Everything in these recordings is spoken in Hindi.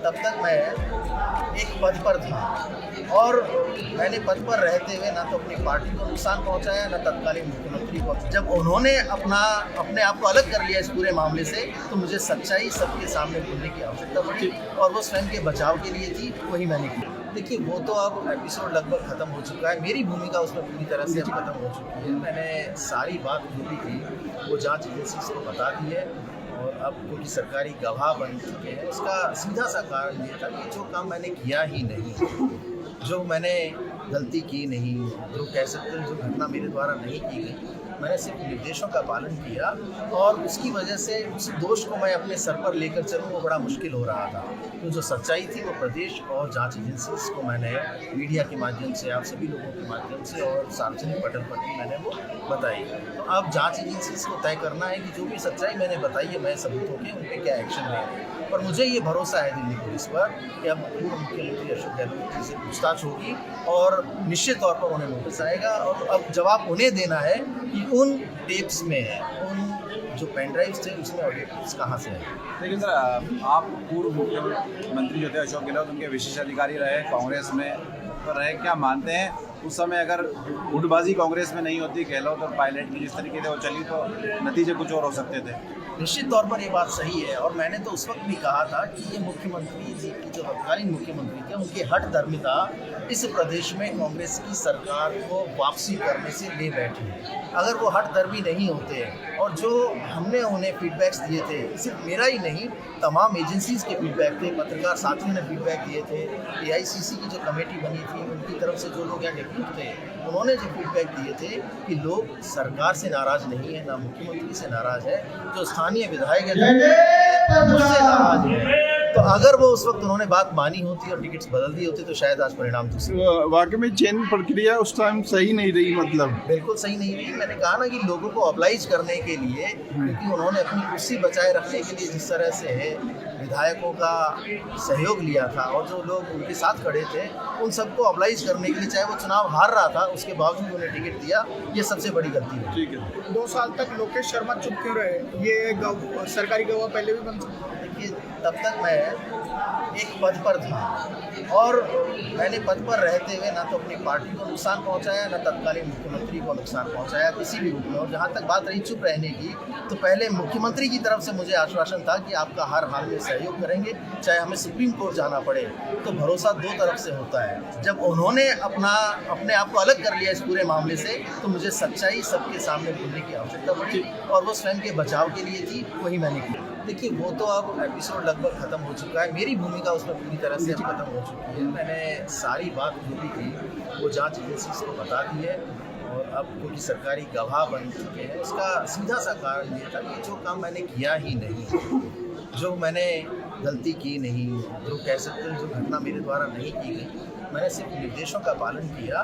तब तक मैं एक पद पर था और मैंने पद पर रहते हुए ना तो अपनी पार्टी को नुकसान पहुंचाया, ना तत्कालीन मुख्यमंत्री को। जब उन्होंने अपने आप को अलग कर लिया इस पूरे मामले से, तो मुझे सच्चाई सबके सामने बोलने की आवश्यकता पड़ी और वो स्वयं के बचाव के लिए थी, वही मैंने किया। देखिए, वो तो अब एपिसोड लगभग ख़त्म हो चुका है, मेरी भूमिका उसमें पूरी तरह से अब ख़त्म हो चुकी है। मैंने सारी बात जो भी थी वो जांच एजेंसी को बता दी है और अब क्योंकि सरकारी गवाह बन चुके हैं, उसका सीधा सा कारण ये था कि जो काम मैंने किया ही नहीं, जो मैंने गलती की नहीं, जो कह सकते हैं जो घटना मेरे द्वारा नहीं की गई, मैंने सिर्फ निर्देशों का पालन किया और उसकी वजह से उस दोष को मैं अपने सर पर लेकर चलूँ वो बड़ा मुश्किल हो रहा था। तो जो सच्चाई थी वो प्रदेश और जांच एजेंसीज को मैंने मीडिया के माध्यम से, आप सभी लोगों के माध्यम से और सार्वजनिक पटल पर भी मैंने वो बताई। तो अब जांच एजेंसीज को तय करना है कि जो भी सच्चाई मैंने बताई है, मैं सबूतों के उन पर क्या एक्शन लें। पर मुझे ये भरोसा है दिल्ली पुलिस पर कि अब पूर्व मुख्यमंत्री अशोक गहलोत जी से पूछताछ होगी और निश्चित तौर पर उन्हें नोटिस आएगा और अब जवाब उन्हें देना है कि उन टेप्स में है, उन जो पेन ड्राइव्स थे उसमें ऑडियो टेप्स कहाँ से है। लेकिन सर, आप पूर्व मुख्यमंत्री जो थे अशोक गहलोत, उनके विशेष अधिकारी रहे, कांग्रेस में तो रहे, क्या मानते हैं उस समय अगर गुटबाजी कांग्रेस में नहीं होती, गहलोत और पायलट की जिस तरीके से वो चली, तो नतीजे कुछ और हो सकते थे? निश्चित तौर पर ये बात सही है और मैंने तो उस वक्त भी कहा था कि ये मुख्यमंत्री जी की जो तत्कालीन मुख्यमंत्री थे, उनकी हठधर्मिता इस प्रदेश में कांग्रेस की सरकार को वापसी करने से ले बैठी है। अगर वो हठधर्मी नहीं होते और जो हमने उन्हें फीडबैक्स दिए थे, सिर्फ मेरा ही नहीं, तमाम एजेंसीज के फीडबैक थे, पत्रकार साथियों ने फीडबैक दिए थे, AICC की जो कमेटी बनी थी उनकी तरफ से जो लोग यहाँ डेप्यूट थे, उन्होंने जो फीडबैक दिए थे कि लोग सरकार से नाराज़ नहीं है, ना मुख्यमंत्री से नाराज़ है, जो स्थानीय विधायक है उससे नाराज़ है। तो अगर वो उस वक्त उन्होंने बात मानी होती और टिकट्स बदल दी होती तो शायद आज परिणाम दूसरे। वाकई में चयन प्रक्रिया उस टाइम सही नहीं रही, मतलब बिल्कुल सही नहीं रही। मैंने कहा ना कि लोगों को ऑब्लाइज करने के लिए, क्योंकि उन्होंने अपनी कुर्सी बचाए रखने के लिए जिस तरह से विधायकों का सहयोग लिया था और जो लोग उनके साथ खड़े थे उन सबको ऑब्लाइज करने के लिए, चाहे वो चुनाव हार रहा था उसके बावजूद उन्हें टिकट दिया, ये सबसे बड़ी गलती है। ठीक है। 2 साल तक लोकेश शर्मा चुप क्यों रहे? ये सरकारी गवाह पहले भी बन सकते। देखिए, तब तक मैं एक पद पर था और मैंने पद पर रहते हुए ना तो अपनी पार्टी को नुकसान पहुंचाया, ना तत्कालीन मुख्यमंत्री को नुकसान पहुंचाया किसी भी रूप में। और जहां तक बात रही चुप रहने की, तो पहले मुख्यमंत्री की तरफ से मुझे आश्वासन था कि आपका हर हाल में सहयोग करेंगे, चाहे हमें सुप्रीम कोर्ट जाना पड़े। तो भरोसा 2 तरफ से होता है। जब उन्होंने अपने आप को अलग कर लिया इस पूरे मामले से, तो मुझे सच्चाई सबके सामने बोलने की आवश्यकता पड़ी और वो स्वयं के बचाव के लिए थी, वही मैंने किया। देखिए, वो तो अब एपिसोड लगभग ख़त्म हो चुका है, मेरी भूमिका उसमें पूरी तरह से ख़त्म हो चुकी है। मैंने सारी बात जो भी थी वो जांच एजेंसीज को बता दी है और अब क्योंकि सरकारी गवाह बन चुके हैं, उसका सीधा सा कारण ये था कि जो काम मैंने किया ही नहीं, जो मैंने गलती की नहीं, जो कह सकते हैं जो घटना मेरे द्वारा नहीं की गई, मैंने सिर्फ निर्देशों का पालन किया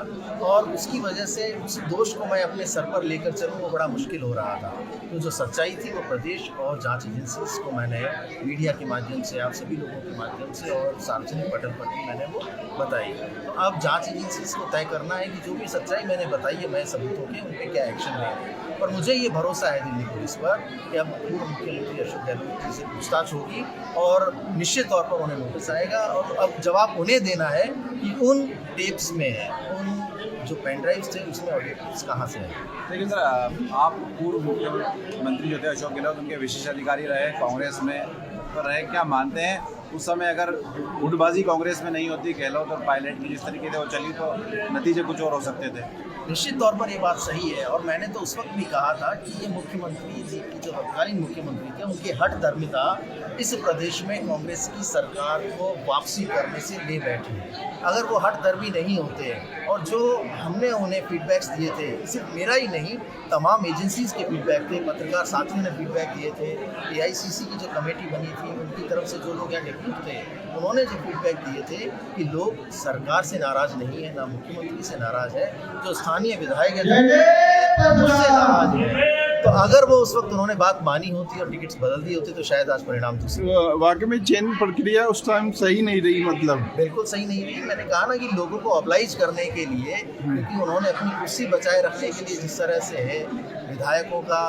और उसकी वजह से उस दोष को मैं अपने सर पर लेकर चलूँ वो बड़ा मुश्किल हो रहा था। तो जो सच्चाई थी वो प्रदेश और जांच एजेंसीज को मैंने मीडिया के माध्यम से, आप सभी लोगों के माध्यम से और सार्वजनिक पटल पर भी मैंने वो बताई। तो अब जांच एजेंसीज को तय करना है कि जो भी सच्चाई मैंने बताई है, मैं सबूतों के उन पर क्या एक्शन लें। पर मुझे ये भरोसा है दिल्ली पुलिस पर कि अब पूर्व मुख्यमंत्री अशोक गहलोत जी से पूछताछ होगी और निश्चित तौर पर उन्हें नोटिस आएगा और अब जवाब उन्हें देना है कि उन टेप्स में है, उन जो पेन ड्राइव्स थे उसमें ऑडियो टेप्स कहाँ से है। लेकिन सर, आप पूर्व मुख्यमंत्री जो थे अशोक गहलोत, उनके विशेष अधिकारी रहे, कांग्रेस में तो रहे, क्या मानते हैं उस समय अगर गुटबाजी कांग्रेस में नहीं होती, गहलोत और पायलट की जिस तरीके से वो चली, तो नतीजे कुछ और हो सकते थे? निश्चित तौर पर ये बात सही है और मैंने तो उस वक्त भी कहा था कि ये मुख्यमंत्री जी की जो तत्कालीन मुख्यमंत्री थे, उनकी हठधर्मिता इस प्रदेश में कांग्रेस की सरकार को वापसी करने से ले बैठी है। अगर वो हठधर्मी नहीं होते और जो हमने उन्हें फीडबैक्स दिए थे, सिर्फ मेरा ही नहीं, तमाम एजेंसीज के फीडबैक थे, पत्रकार साथियों ने फीडबैक दिए थे, AICC की जो कमेटी बनी थी उनकी तरफ से जो लोग यहाँ डेप्यूट थे, उन्होंने जो फीडबैक दिए थे कि लोग सरकार से नाराज़ नहीं है, ना मुख्यमंत्री से नाराज़ है, जो स्थानीय विधायक है उससे नाराज़ है। तो अगर वो उस वक्त उन्होंने बात मानी होती और टिकट्स बदल दी होती तो शायद आज परिणाम दूसरे। वाकई में चयन प्रक्रिया उस टाइम सही नहीं रही, मतलब बिल्कुल सही नहीं रही। मैंने कहा ना कि लोगों को ऑब्लाइज करने के लिए, क्योंकि उन्होंने अपनी कुर्सी बचाए रखने के लिए जिस तरह से विधायकों का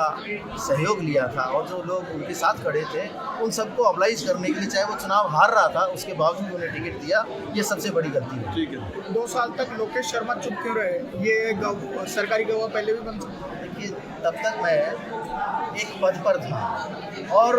सहयोग लिया था और जो लोग उनके साथ खड़े थे उन सबको ऑबलाइज करने के लिए, चाहे वो चुनाव हार रहा था उसके बावजूद उन्हें टिकट दिया, ये सबसे बड़ी गलती है। ठीक है। 2 साल तक लोकेश शर्मा चुप क्यों रहे? ये सरकारी गवाह पहले भी बन सकते। देखिए, तब तक मैं एक पद पर था और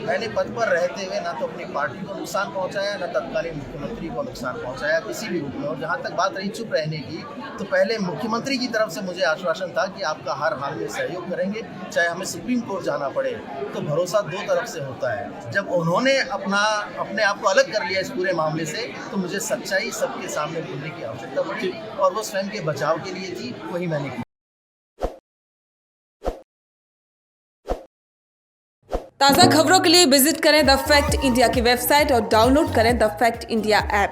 मैंने पद पर रहते हुए ना तो अपनी पार्टी को नुकसान पहुंचाया, ना तत्कालीन मुख्यमंत्री को नुकसान पहुंचाया किसी भी रूप में। और जहां तक बात रही चुप रहने की, तो पहले मुख्यमंत्री की तरफ से मुझे आश्वासन था कि आपका हर हाल में सहयोग करेंगे, चाहे हमें सुप्रीम कोर्ट जाना पड़े। तो भरोसा 2 तरफ से होता है। जब उन्होंने अपने आप को अलग कर लिया इस पूरे मामले से, तो मुझे सच्चाई सबके सामने बोलने की आवश्यकता पड़ी और वो स्वयं के बचाव के लिए थी, वही मैंने की। ताज़ा खबरों के लिए विजिट करें द फैक्ट इंडिया की वेबसाइट और डाउनलोड करें द फैक्ट इंडिया ऐप।